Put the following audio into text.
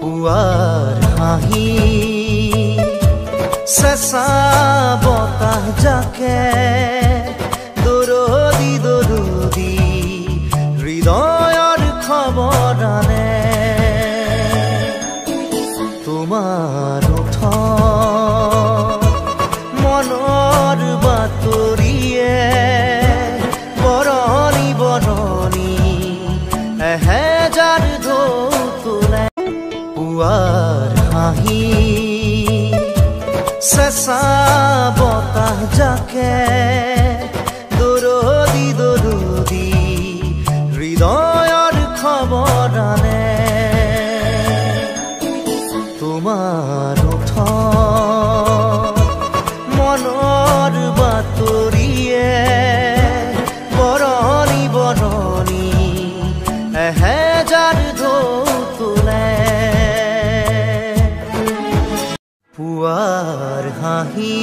পুৱাৰ হাঁহি চেঁচা বতাহ জাকে দৰদি দৰদি হৃদয়ৰ খবৰ আনে তোমাৰ ওঠত মনৰ বাতৰিয়ে বৰণি বৰণি এহেজাৰ ঢৌ তোলে পুৱাৰ হাঁহি চেঁচা বতাহ জাকে দৰদি দৰদি হৃদয়ৰ খবৰ আনে তোমাৰ ওঠত মনৰ বাতৰিয়ে বৰণি বৰণি এহেজাৰ ঢৌ তোলে পুৱাৰ হাঁহি